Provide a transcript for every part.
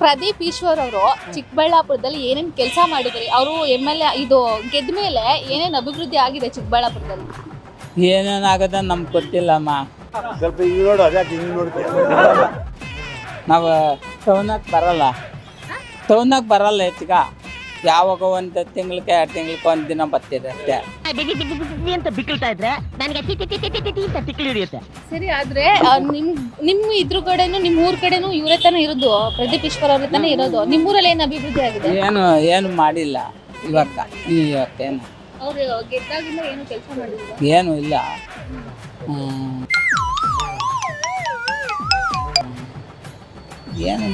ಪ್ರದೀಪ್ ಈಶ್ವರ್ ಅವರು ಚಿಕ್ಕಬಳ್ಳಾಪುರದಲ್ಲಿ ಏನೇನ್ ಕೆಲಸ ಮಾಡಿದ್ರಿ? ಅವರು MLA ಇದು ಗೆದ್ದ ಮೇಲೆ ಏನೇನ್ ಅಭಿವೃದ್ಧಿ ಆಗಿದೆ ಚಿಕ್ಕಬಳ್ಳಾಪುರದಲ್ಲಿ? ಏನೇನಾಗದ ನಮ್ಗೆ ಗೊತ್ತಿಲ್ಲಮ್ಮ. ಸ್ವಲ್ಪ ಹಿಂಗೆ ನೋಡು, ಅದ್ಯಾಕೆ ಹಿಂಗೆ ನೋಡ್ತೀಯ? ನಾವು ಟೌನಾಗ ಬರಲ್ಲ ಹೆಚ್ಚಿಗೆ. ಯಾವಾಗ ಒಂದು ತಿಂಗಳಿಗೆ 2 ತಿಂಗಳಿಗೆ ಒಂದು ದಿನ ಬರ್ತಿದೆ ಅಷ್ಟೇ. ಅಂತ ಬಿಕ್ಕಳ್ತಾ ಇದ್ರೆ ನನಗೆ ತಿಕ್ಕಿ ಹಿಡಿಯುತ್ತೆ. ಸರಿ, ಆದ್ರೆ ನಿಮ್ ಇದ್ರ ಕಡೆನು ನಿಮ್ ಊರ್ ಕಡೆನು ಇವರೇ ತಾನೇ ಇರೋದು, ಪ್ರದೀಪ್ ಈಶ್ವರ್ ಅವ್ರ ತಾನೇ ಇರೋದು. ನಿಮ್ಮೂರಲ್ಲಿ ಏನು ಅಭಿವೃದ್ಧಿ ಆಗಿದೆ? ಏನು ಮಾಡಿಲ್ಲ ಇವತ್ತೇನು. ಅವ್ರು ಗೆದ್ದಾಗಿಂದ ಏನು ಕೆಲಸ ಮಾಡಿಲ್ಲ? ಏನು ಇಲ್ಲ. ಏನು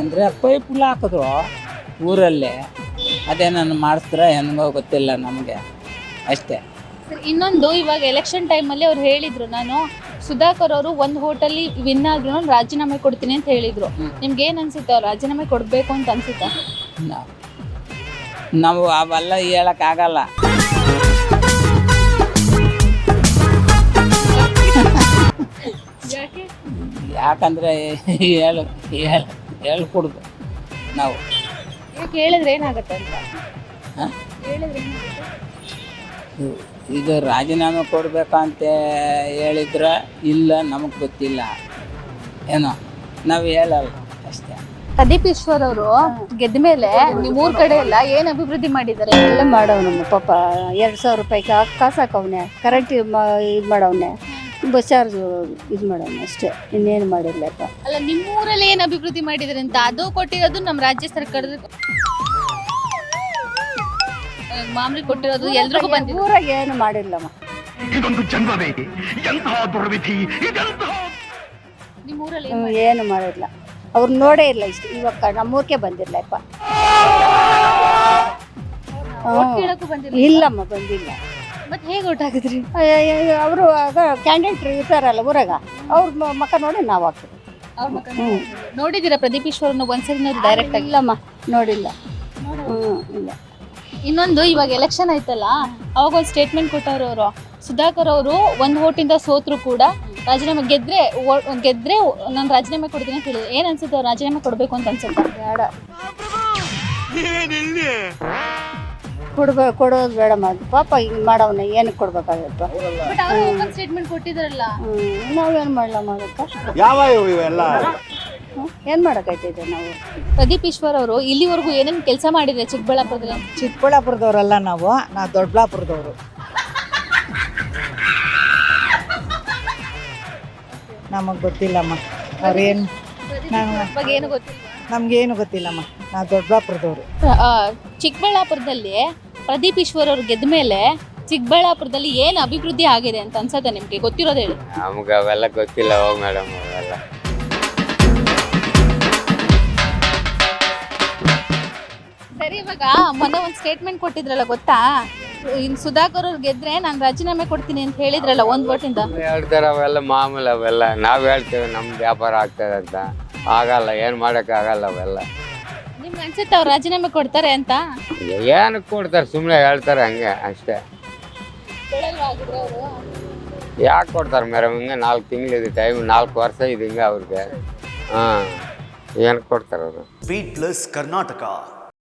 ಅಂದರೆ ಪೈಪ್ಗಳು ಹಾಕಿದ್ರು ಊರಲ್ಲೇ. ಅದೇ ನಾನು ಮಾಡಿಸ್ತಾರೆ ಹೆಂಗೋ ಗೊತ್ತಿಲ್ಲ ನಮಗೆ ಅಷ್ಟೇ. ಇನ್ನೊಂದು, ಇವಾಗ ಎಲೆಕ್ಷನ್ ಟೈಮಲ್ಲಿ ಅವ್ರು ಹೇಳಿದ್ರು, ನಾನು ಸುಧಾಕರ್ ಅವರು ಒಂದು ಹೋಟೆಲ್ ವಿನ್ ಆದ್ರೂ ನಾನು ರಾಜೀನಾಮೆ ಕೊಡ್ತೀನಿ ಅಂತ ಹೇಳಿದ್ರು. ನಿಮ್ಗೆ ಏನ್ ಅನ್ಸುತ್ತೆ, ಅವ್ರು ರಾಜೀನಾಮೆ ಕೊಡ್ಬೇಕು ಅಂತ ಅನ್ಸುತ್ತಾ? ನಾವು ಅವೆಲ್ಲ ಹೇಳಕ್ಕಾಗಲ್ಲ. ಯಾಕಂದ್ರೆ ಹೇಳ್ಕೊಡುದು ನಾವು. ಯಾಕೆ ಹೇಳಿದ್ರೆ ಏನಾಗುತ್ತೆ ಅಂತ? ಇದು ರಾಜೀನಾಮೆ ಕೊಡ್ಬೇಕಂತ ಹೇಳಿದ್ರೆ ಇಲ್ಲ, ನಮಗೆ ಗೊತ್ತಿಲ್ಲ, ಏನೋ ನಾವು ಹೇಳಲ್ಲ ಅಷ್ಟೇ. ಪ್ರದೀಪ್ ಈಶ್ವರ್ ಅವರು ಗೆದ್ದ ಮೇಲೆ ನಿಮ್ಮೂರ್ ಕಡೆ ಎಲ್ಲ ಏನ್ ಅಭಿವೃದ್ಧಿ ಮಾಡಿದ್ದಾರೆ? ಎಲ್ಲ ಮಾಡವನಮ್ಮ ಪಾಪ. 2,000 ರೂಪಾಯಿ ಕಾಸು ಹಾಕವನೆ, ಕರೆಂಟ್ ಇದು ಮಾಡವನೆ, ಬಸ್ ಚಾರ್ಜ್ ಇದು ಮಾಡವನೆ ಅಷ್ಟೇ, ಇನ್ನೇನು ಮಾಡಿರ್ಲಪ್ಪ. ಅಲ್ಲ, ನಿಮ್ಮೂರಲ್ಲಿ ಏನ್ ಅಭಿವೃದ್ಧಿ ಮಾಡಿದಾರೆ ಅಂತ? ಅದು ಕೊಟ್ಟಿರೋದು ನಮ್ಮ ರಾಜ್ಯ ಸರ್ಕಾರದ ಮಾಮೂಲಿ ಕೊಟ್ಟಿರೋದು ಎಲ್ರಿಗೂ ಬಂದಿದೆ. ಊರಾಗ ಏನು ಮಾಡಿಲ್ಲಮ್ಮ. ನಿಮ್ಮೂರಲ್ಲಿ ಏನು ಮಾಡಿಲ್ಲ, ಅವ್ರು ನೋಡೇ ಇಲ್ಲ. ಇಷ್ಟು ಇವಾಗ ನಮ್ಮೂರ್ಗೆ ಬಂದಿರ್ಲಪ್ಪ. ಕೇಳಕ್ಕೂ ಬಂದಿಲ್ಲ? ಇಲ್ಲಮ್ಮ, ಬಂದಿಲ್ಲ. ಮತ್ತೆ ಹೇಗೆ ಓಟ್ ಹಾಕಿದ್ರಿ? ಅವರು ಆಗ ಕ್ಯಾಂಡಿಡೇಟ್ ಇರ್ತಾರಲ್ಲ ಊರಾಗ, ಅವ್ರ ಮಕ್ಕ ನೋಡಿ ನಾವು ಹಾಕ್ತೀವಿ. ನೋಡಿದ್ದೀರಾ ಪ್ರದೀಪ್ ಈಶ್ವರ್ನ ಒಂದ್ಸರಿ ಡೈರೆಕ್ಟ್ ಆಗಿ? ಇಲ್ಲಮ್ಮ, ನೋಡಿಲ್ಲ. ಇಲ್ಲ. ಇನ್ನೊಂದು, ಇವಾಗ ಎಲೆಕ್ಷನ್ ಆಯ್ತಲ್ಲ, ಅವಾಗ ಒಂದು ಸ್ಟೇಟ್ಮೆಂಟ್ ಕೊಟ್ಟವ್ರು ಅವರು, ಸುಧಾಕರ್ ಅವರು ಒಂದು ಓಟಿಂದ ಸೋತ್ರು ಕೂಡ ರಾಜೀನಾಮೆ ಗೆದ್ರೆ ನಾನು ರಾಜೀನಾಮೆ ಕೊಡ್ತೀನಿ ಅಂತ ಹೇಳಿದ್ರು. ಏನ್ ಅನ್ಸುತ್ತೆ, ಅವ್ರು ರಾಜೀನಾಮೆ ಕೊಡ್ಬೇಕು ಅಂತ ಅನ್ಸುತ್ತೆ? ಬೇಡ, ಕೊಡೋದು ಬೇಡಮ್ಮ. ಅದು ಪಾಪ ಹಿಂಗೆ ಮಾಡವನ್ನ ಏನಕ್ಕೆ ಕೊಡ್ಬೇಕಾಗತ್ತ? ಬಟ್ ಅವರು ಓಪನ್ ಸ್ಟೇಟ್ಮೆಂಟ್ ಕೊಟ್ಟಿದ್ರಲ್ಲ. ನಾವೇನು ಮಾಡಲಮ್ಮ ಅದಕ್ಕೆ? ಯಾವ ಇವೆಲ್ಲ ಏನು ಮಾಡೋಕ್ಕೈತಿದೆ ನಾವು? ಪ್ರದೀಪ್ ಈಶ್ವರ್ ಅವರು ಇಲ್ಲಿವರೆಗೂ ಏನೇನು ಕೆಲಸ ಮಾಡಿದ್ರೆ ಚಿಕ್ಕಬಳ್ಳಾಪುರದಲ್ಲಿ? ಚಿಕ್ಕಬಳ್ಳಾಪುರದವರಲ್ಲ ನಾವು ದೊಡ್ಡಬಳ್ಳಾಪುರದವರು. ನಮಗೆ ಗೊತ್ತಿಲ್ಲಮ್ಮ ಅವ್ರೇನು, ಏನು ಗೊತ್ತಿಲ್ಲ ನಮಗೇನು ಗೊತ್ತಿಲ್ಲಮ್ಮ, ನಾವು ದೊಡ್ಡಬಳ್ಳಾಪುರದವರು. ಚಿಕ್ಕಬಳ್ಳಾಪುರದಲ್ಲಿ ಪ್ರದೀಪ್ ಈಶ್ವರ್ ಅವರು ಗೆದ್ದ ಮೇಲೆ ಚಿಕ್ಕಬಳ್ಳಾಪುರದಲ್ಲಿ ಏನು ಅಭಿವೃದ್ಧಿ ಆಗಿದೆ ಅಂತ ಅನ್ಸತ್ತೆ ನಿಮ್ಗೆ? ಗೊತ್ತಿರೋದು ಹೇಳಿ. ನಮ್ಗೆ ಅವೆಲ್ಲ ಗೊತ್ತಿಲ್ಲ ಹೋಗಿ ಮೇಡಮ್, ಅವೆಲ್ಲ. ಸರಿ, ಇವಾಗ ಮೊನ್ನೆ ಒಂದು ಸ್ಟೇಟ್ಮೆಂಟ್ ಕೊಟ್ಟಿದ್ರಲ್ಲ, ಗೊತ್ತಾ? ಇನ್ ಸುಧಾಕರ್ ಅವ್ರು ಗೆದ್ರೆ ನಾನು ರಾಜೀನಾಮೆ ಕೊಡ್ತೀನಿ ಅಂತ ಹೇಳಿದ್ರಲ್ಲ ಒಂದು ಓಟಿಂದ. ಹೇಳ್ತಾರೆ ಅವೆಲ್ಲ ಮಾಮೂಲಿ, ಅವೆಲ್ಲ ನಾವು ಹೇಳ್ತೇವೆ ನಮ್ಮ ವ್ಯಾಪಾರ ಆಗ್ತದೆ ಅಂತ. ಆಗಲ್ಲ, ಏನು ಮಾಡೋಕ್ಕಾಗಲ್ಲ ಅವೆಲ್ಲ. ನಿಮ್ಗೆ ಅನ್ಸುತ್ತೆ ಅವ್ರು ರಾಜೀನಾಮೆ ಕೊಡ್ತಾರೆ ಅಂತ? ಏನಕ್ಕೆ ಕೊಡ್ತಾರೆ, ಸುಮ್ಮನೆ ಹೇಳ್ತಾರೆ ಹಂಗೆ ಅಷ್ಟೇ. ಯಾಕೆ ಕೊಡ್ತಾರೆ ಮೇಡಮ್? ಹಿಂಗೆ 4 ತಿಂಗಳಿದೆ ಟೈಮ್, 4 ವರ್ಷ ಇದೆ ಹಿಂಗೆ ಅವ್ರಿಗೆ. ಏನಕ್ಕೆ ಕೊಡ್ತಾರೆ ಅವರು? Beat plus Karnataka.